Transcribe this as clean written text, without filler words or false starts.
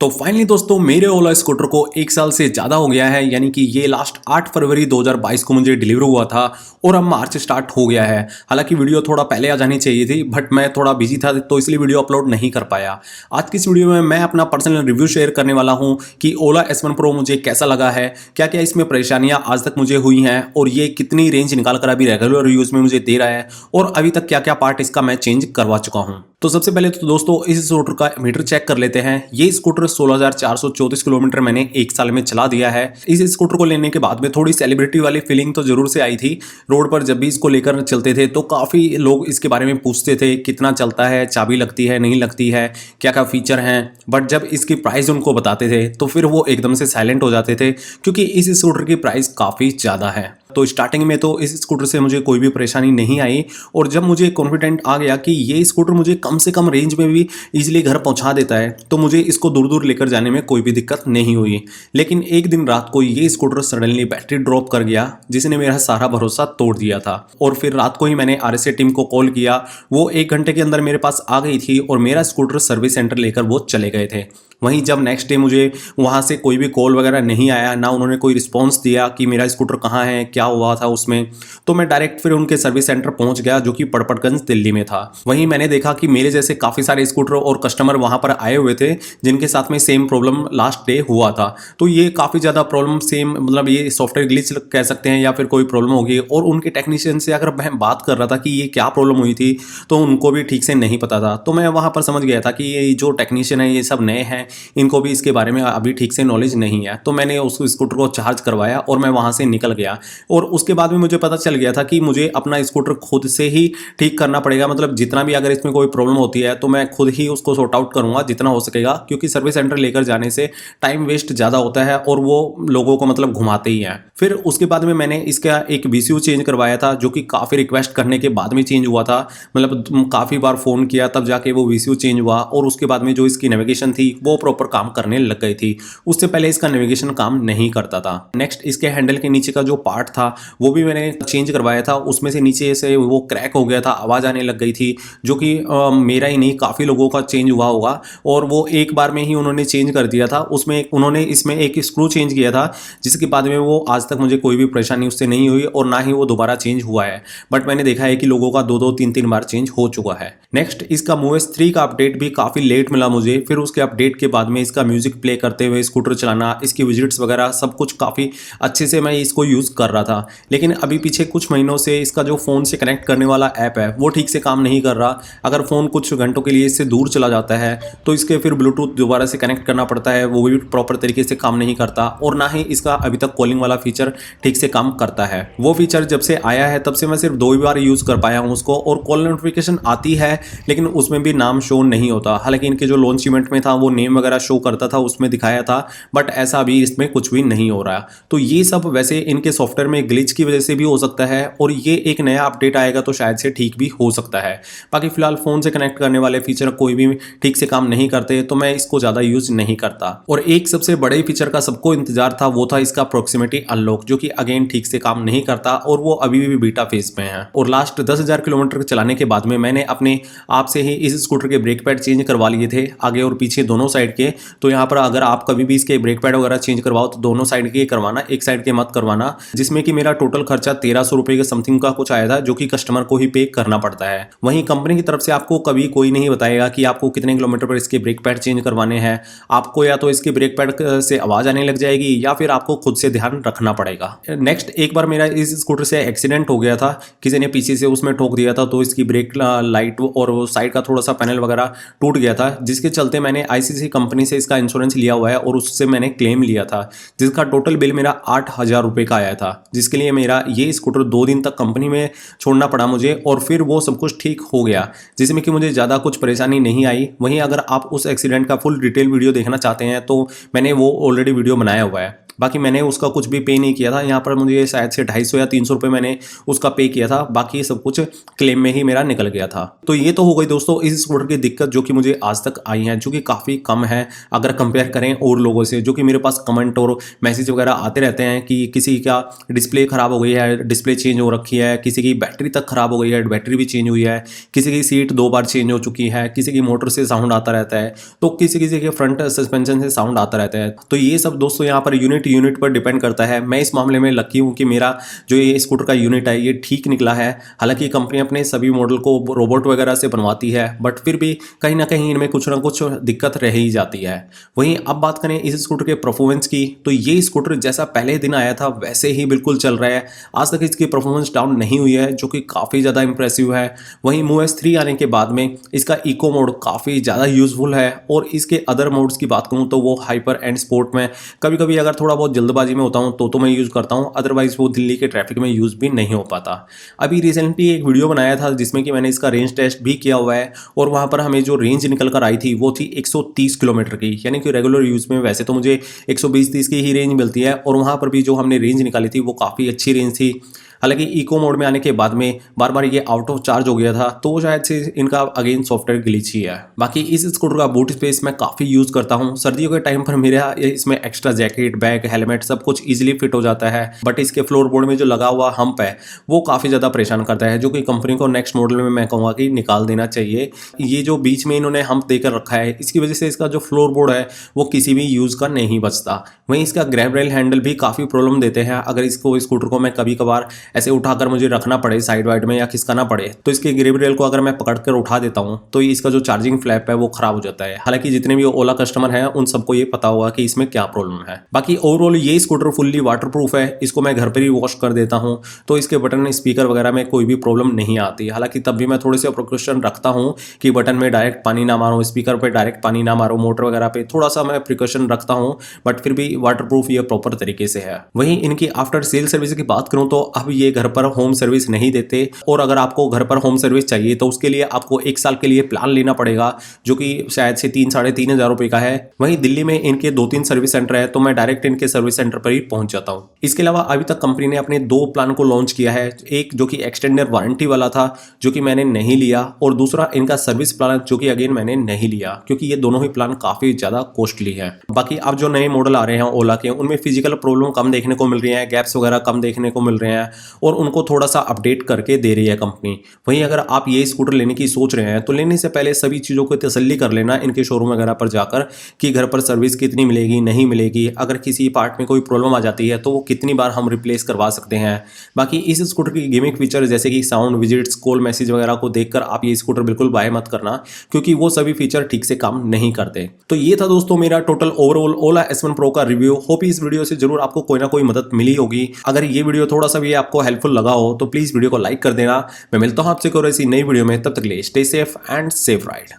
तो फाइनली दोस्तों मेरे ओला स्कूटर को 1 साल से ज़्यादा हो गया है, यानी कि ये लास्ट 8 फरवरी 2022 को मुझे डिलीवर हुआ था और अब मार्च स्टार्ट हो गया है। हालांकि वीडियो थोड़ा पहले आ जानी चाहिए थी, बट मैं थोड़ा बिजी था तो इसलिए वीडियो अपलोड नहीं कर पाया। आज की इस वीडियो में मैं अपना पर्सनल रिव्यू शेयर करने वाला हूं कि ओला S1 Pro मुझे कैसा लगा है, क्या क्या इसमें परेशानियां आज तक मुझे हुई हैं और ये कितनी रेंज निकाल कर अभी रेगुलर यूज़ में मुझे दे रहा है और अभी तक क्या क्या पार्ट इसका मैं चेंज करवा चुका हूँ। तो सबसे पहले तो दोस्तों इस स्कूटर का मीटर चेक कर लेते हैं। ये स्कूटर 16,434 किलोमीटर मैंने 1 साल में चला दिया है। इस स्कूटर को लेने के बाद में थोड़ी सेलिब्रिटी वाली फीलिंग तो जरूर से आई थी। रोड पर जब भी इसको लेकर चलते थे तो काफ़ी लोग इसके बारे में पूछते थे कितना चलता है, चाबी लगती है नहीं लगती है, क्या क्या फीचर हैं। बट जब इसकी प्राइस उनको बताते थे तो फिर वो एकदम से साइलेंट हो जाते थे, क्योंकि इस स्कूटर की प्राइस काफ़ी ज़्यादा है। तो स्टार्टिंग में तो इस स्कूटर से मुझे कोई भी परेशानी नहीं आई, और जब मुझे कॉन्फिडेंट आ गया कि ये स्कूटर मुझे कम से कम रेंज में भी इजीली घर पहुंचा देता है, तो मुझे इसको दूर दूर लेकर जाने में कोई भी दिक्कत नहीं हुई। लेकिन एक दिन रात को ये स्कूटर सडनली बैटरी ड्रॉप कर गया, जिसने मेरा सारा भरोसा तोड़ दिया था। और फिर रात को ही मैंने RSA टीम को कॉल किया। वो 1 घंटे के अंदर मेरे पास आ गई थी और मेरा स्कूटर सर्विस सेंटर लेकर वो चले गए थे। वहीं जब नेक्स्ट डे मुझे वहाँ से कोई भी कॉल वगैरह नहीं आया, ना उन्होंने कोई रिस्पॉन्स दिया कि मेरा स्कूटर कहाँ है, क्या हुआ था उसमें, तो मैं डायरेक्ट फिर उनके सर्विस सेंटर पहुँच गया जो कि पड़पड़गंज दिल्ली में था। वहीं मैंने देखा कि मेरे जैसे काफ़ी सारे स्कूटर और कस्टमर वहाँ पर आए हुए थे जिनके साथ में सेम प्रॉब्लम लास्ट डे हुआ था। तो ये काफ़ी ज़्यादा प्रॉब्लम सेम, मतलब ये सॉफ्टवेयर ग्लिच कह सकते हैं या फिर कोई प्रॉब्लम होगी। और उनके टेक्नीशियन से अगर मैं बात कर रहा था कि ये क्या प्रॉब्लम हुई थी, तो उनको भी ठीक से नहीं पता था। तो मैं वहाँ पर समझ गया था कि ये जो टेक्नीशियन है ये सब नए हैं, इनको भी इसके बारे में अभी ठीक से नॉलेज नहीं है। तो मैंने उस स्कूटर को चार्ज करवाया और मैं वहाँ से निकल गया। और उसके बाद में मुझे पता चल गया था कि मुझे अपना स्कूटर खुद से ही ठीक करना पड़ेगा। मतलब जितना भी अगर इसमें कोई प्रॉब्लम होती है तो मैं खुद ही उसको सॉर्ट आउट करूँगा जितना हो सकेगा, क्योंकि सर्विस सेंटर लेकर जाने से टाइम वेस्ट ज़्यादा होता है और वो लोगों को मतलब घुमाते ही हैं। फिर उसके बाद में मैंने इसका एक VCU चेंज करवाया था, जो कि काफ़ी रिक्वेस्ट करने के बाद में चेंज हुआ था। मतलब काफ़ी बार फ़ोन किया तब जाके वो VCU चेंज हुआ। और उसके बाद में जो इसकी नेविगेशन थी वो प्रॉपर काम करने लग गई थी। उससे पहले इसका नेविगेशन काम नहीं करता था। नेक्स्ट इसके हैंडल के नीचे का जो पार्ट था वो भी मैंने चेंज करवाया था। उसमें से नीचे से वो क्रैक हो गया था, आवाज़ आने लग गई थी, जो कि मेरा ही नहीं काफ़ी लोगों का चेंज हुआ होगा। और वो एक बार में ही उन्होंने चेंज कर दिया था। उसमें उन्होंने इसमें एक स्क्रू चेंज किया था, जिसके बाद में वो आज तक मुझे कोई भी परेशानी उससे नहीं हुई और ना ही वो दोबारा चेंज हुआ है। बट मैंने देखा है कि लोगों का 2-2, 3-3 बार चेंज हो चुका है। नेक्स्ट इसका MOS 3 का अपडेट भी काफ़ी लेट मिला मुझे। फिर उसके अपडेट के बाद में इसका म्यूजिक प्ले करते हुए स्कूटर चलाना, इसकी विजिट्स वगैरह सब कुछ काफ़ी अच्छे से मैं इसको यूज़ कर रहा था। लेकिन अभी पीछे कुछ महीनों से इसका जो फ़ोन से कनेक्ट करने वाला ऐप है वो ठीक से काम नहीं कर रहा। अगर फ़ोन कुछ घंटों के लिए इससे दूर चला जाता है तो इसके फिर ब्लूटूथ दोबारा से कनेक्ट करना पड़ता है, वो भी प्रॉपर तरीके से काम नहीं करता। और ना ही इसका अभी तक कॉलिंग वाला फीचर ठीक से काम करता है। वो फीचर जब से आया है तब से मैं सिर्फ 2 ही बार यूज़ कर पाया हूँ उसको। और कॉल नोटिफिकेशन आती है लेकिन उसमें भी नाम शो नहीं होता। हालांकि इनके जो लॉन्च इवेंट में था वो नेम वगैरह शो करता था, उसमें दिखाया था, बट ऐसा अभी इसमें कुछ भी नहीं हो रहा। तो ये सब वैसे इनके सॉफ्टवेयर में ग्लिच की वजह से भी हो सकता है, और ये एक नया अपडेट आएगा तो शायद से ठीक भी हो सकता है। बाकी फिलहाल फ़ोन से कनेक्ट करने वाले फीचर कोई भी ठीक से काम नहीं करते, तो मैं इसको ज़्यादा यूज़ नहीं करता। और एक सबसे बड़े फीचर का सबको इंतजार था, वो था इसका प्रॉक्सिमिटी अनलॉक, जो कि अगेन ठीक से काम नहीं करता और वो अभी भी बीटा फेज में है। और लास्ट 10,000 किलोमीटर चलाने के बाद में मैंने अपने आप से ही इस स्कूटर के ब्रेक पैड चेंज करवा लिए थे, आगे और पीछे दोनों साइड के। तो यहाँ पर अगर आप कभी भी इसके ब्रेक पैड वगैरह चेंज करवाओ तो दोनों साइड के करवाना, एक साइड के मत करवाना। जिसमें कि मेरा टोटल खर्चा 1300 रुपये के समथिंग का कुछ आया था, जो कि कस्टमर को ही पे करना पड़ता है। वहीं कंपनी की तरफ से आपको कभी कोई नहीं बताएगा कि आपको कितने किलोमीटर पर इसके ब्रेक पैड चेंज करवाने हैं। आपको या तो इसके ब्रेक पैड से आवाज़ आने लग जाएगी या फिर आपको खुद से ध्यान रखना पड़ेगा। नेक्स्ट एक बार मेरा इस स्कूटर से एक्सीडेंट हो गया था, किसी ने पीछे से उसमें ठोक दिया था, तो इसकी ब्रेक लाइट और वो साइड का थोड़ा सा पैनल वगैरह टूट गया था, जिसके चलते मैंने ICC कंपनी से इसका इंश्योरेंस लिया हुआ है और उससे मैंने क्लेम लिया था, जिसका टोटल बिल मेरा 8,000 रुपये का आया था। जिसके लिए मेरा ये स्कूटर 2 दिन तक कंपनी में छोड़ना पड़ा मुझे, और फिर वो सब कुछ ठीक हो गया, जिसमें कि मुझे ज़्यादा कुछ परेशानी नहीं आई। वहीं अगर आप उस एक्सीडेंट का फुल डिटेल वीडियो देखना चाहते हैं तो मैंने वो ऑलरेडी वीडियो बनाया हुआ है। बाकी मैंने उसका कुछ भी पे नहीं किया था। यहाँ पर मुझे शायद से 250 या 300 रुपये मैंने उसका पे किया था, बाकी सब कुछ क्लेम में ही मेरा निकल गया था। तो ये तो हो गई दोस्तों इस स्कूटर की दिक्कत जो कि मुझे आज तक आई है, जो कि काफ़ी कम है अगर कंपेयर करें और लोगों से, जो कि मेरे पास कमेंट और मैसेज वगैरह आते रहते हैं कि किसी का डिस्प्ले खराब हो गई है, डिस्प्ले चेंज हो रखी है, किसी की बैटरी तक खराब हो गई है, बैटरी भी चेंज हुई है, किसी की सीट 2 बार चेंज हो चुकी है, किसी की मोटर से साउंड आता रहता है, तो किसी किसी के फ्रंट सस्पेंशन से साउंड आता रहता है। तो ये सब दोस्तों यहाँ पर यूनिट पर डिपेंड करता है। मैं इस मामले में लकी हूँ कि मेरा जो ये स्कूटर का यूनिट है ये ठीक निकला है। हालांकि कंपनी अपने सभी मॉडल को रोबोट वगैरह से बनवाती है, बट फिर भी कहीं ना कहीं इनमें कुछ ना कुछ दिक्कत रह ही जाती है। वहीं अब बात करें इस स्कूटर के परफॉर्मेंस की, तो ये स्कूटर जैसा पहले दिन आया था वैसे ही बिल्कुल चल रहा है। आज तक इसकी परफॉर्मेंस डाउन नहीं हुई है, जो कि काफ़ी ज़्यादा इंप्रेसिव है। वहीं मूव S3 आने के बाद में इसका इको मोड काफ़ी ज़्यादा यूजफुल है, और इसके अदर मोड्स की बात करूँ तो वो हाइपर एंड स्पोर्ट में कभी कभी अगर थोड़ा बहुत जल्दबाजी में होता हूँ तो मैं यूज़ करता हूँ, अदरवाइज वो दिल्ली के ट्रैफिक में यूज़ भी नहीं हो पाता। अभी रिसेंटली एक वीडियो बनाया था जिसमें कि मैंने इसका रेंज टेस्ट भी किया हुआ है, और वहाँ पर हमें जो रेंज निकल कर आई थी वो थी 130 किलोमीटर की, यानी कि रेगुलर यूज़ में वैसे तो मुझे 120-130 की ही रेंज मिलती है, और वहाँ पर भी जो हमने रेंज निकाली थी वो काफ़ी अच्छी रेंज थी। हालांकि इको मोड में आने के बाद में बार बार ये आउट ऑफ चार्ज हो गया था, तो वो शायद से इनका अगेन सॉफ्टवेयर ग्लिच ही है। बाकी इस स्कूटर का बूट स्पेस मैं काफ़ी यूज़ करता हूँ। सर्दियों के टाइम पर मेरा इसमें एक्स्ट्रा जैकेट, बैग, हेलमेट सब कुछ ईजिली फिट हो जाता है, बट इसके फ्लोर बोर्ड में जो लगा हुआ हम्प है वो काफ़ी ज़्यादा परेशान करता है, जो कि कंपनी को नेक्स्ट मॉडल में मैं कहूँगा कि निकाल देना चाहिए। ये जो बीच में इन्होंने हम्प देकर रखा है, इसकी वजह से इसका जो फ्लोर बोर्ड है वो किसी भी यूज़ का नहीं बचता। वहीं इसका ग्रैब रेल हैंडल भी काफ़ी प्रॉब्लम देते हैं। अगर इसको स्कूटर को मैं कभी कभार ऐसे उठाकर मुझे रखना पड़े साइड वाइड में या खिसकाना पड़े, तो इसके ग्रैब रेल को अगर मैं पकड़कर उठा देता हूं तो इसका जो चार्जिंग फ्लैप है वो खराब हो जाता है। हालांकि जितने भी ओला कस्टमर हैं उन सबको ये पता होगा कि इसमें क्या प्रॉब्लम है। बाकी ओवरऑल ये स्कूटर फुल्ली वाटरप्रूफ है, इसको मैं घर पर ही वॉश कर देता हूँ, तो इसके बटन, स्पीकर वगैरह में कोई भी प्रॉब्लम नहीं आती। हालांकि तब भी मैं थोड़े से प्रिकॉशन रखता हूँ कि बटन में डायरेक्ट पानी ना मारो, स्पीकर पर डायरेक्ट पानी ना मारो, मोटर वगैरह पे थोड़ा सा मैं प्रिकॉशन रखता हूँ, बट फिर भी वाटरप्रूफ ये प्रॉपर तरीके से है। वहीं इनकी आफ्टर सेल सर्विस की बात करूं तो अब ये घर पर होम सर्विस नहीं देते, और अगर आपको घर पर होम सर्विस चाहिए तो उसके लिए आपको 1 साल के लिए प्लान लेना पड़ेगा, जो कि शायद से 3-3.5 हज़ार रुपए का है। वहीं दिल्ली में इनके 2-3 सर्विस सेंटर है, तो मैं डायरेक्ट इनके सर्विस सेंटर पर ही पहुंच जाता हूं। इसके अलावा अभी तक कंपनी ने अपने 2 प्लान को लॉन्च किया है, एक जो कि एक्सटेंडर वारंटी वाला था जो कि मैंने नहीं लिया, और दूसरा इनका सर्विस प्लान जो कि अगेन मैंने नहीं लिया, क्योंकि ये दोनों ही प्लान काफी ज्यादा कॉस्टली है। बाकी अब जो नए मॉडल आ रहे हैं ओला के, उनमें फिजिकल प्रॉब्लम कम देखने को मिल रही है, गैप्स वगैरह कम देखने को मिल रहे हैं, और उनको थोड़ा सा अपडेट करके दे रही है कंपनी। वहीं अगर आप ये स्कूटर लेने की सोच रहे हैं तो लेने से पहले सभी चीज़ों को तसल्ली कर लेना इनके शोरूम वगैरह पर जाकर कि घर पर सर्विस कितनी मिलेगी, नहीं मिलेगी, अगर किसी पार्ट में कोई प्रॉब्लम आ जाती है तो वो कितनी बार हम रिप्लेस करवा सकते हैं। बाकी इस स्कूटर की गिमिक फीचर जैसे कि साउंड, विजिट्स, कॉल, मैसेज वगैरह को देखकर आप ये स्कूटर बिल्कुल बाय मत करना, क्योंकि वो सभी फीचर ठीक से काम नहीं करते। तो ये था दोस्तों मेरा टोटल ओवरऑल ओला S1 Pro का रिव्यू। होप इस वीडियो से जरूर आपको कोई ना कोई मदद मिली होगी। अगर ये वीडियो थोड़ा सा भी आपको हेल्पफुल लगा हो तो प्लीज वीडियो को लाइक कर देना। मैं मिलता हूं आपसे कोई ऐसी नई वीडियो में, तब तक के लिए stay safe and safe ride.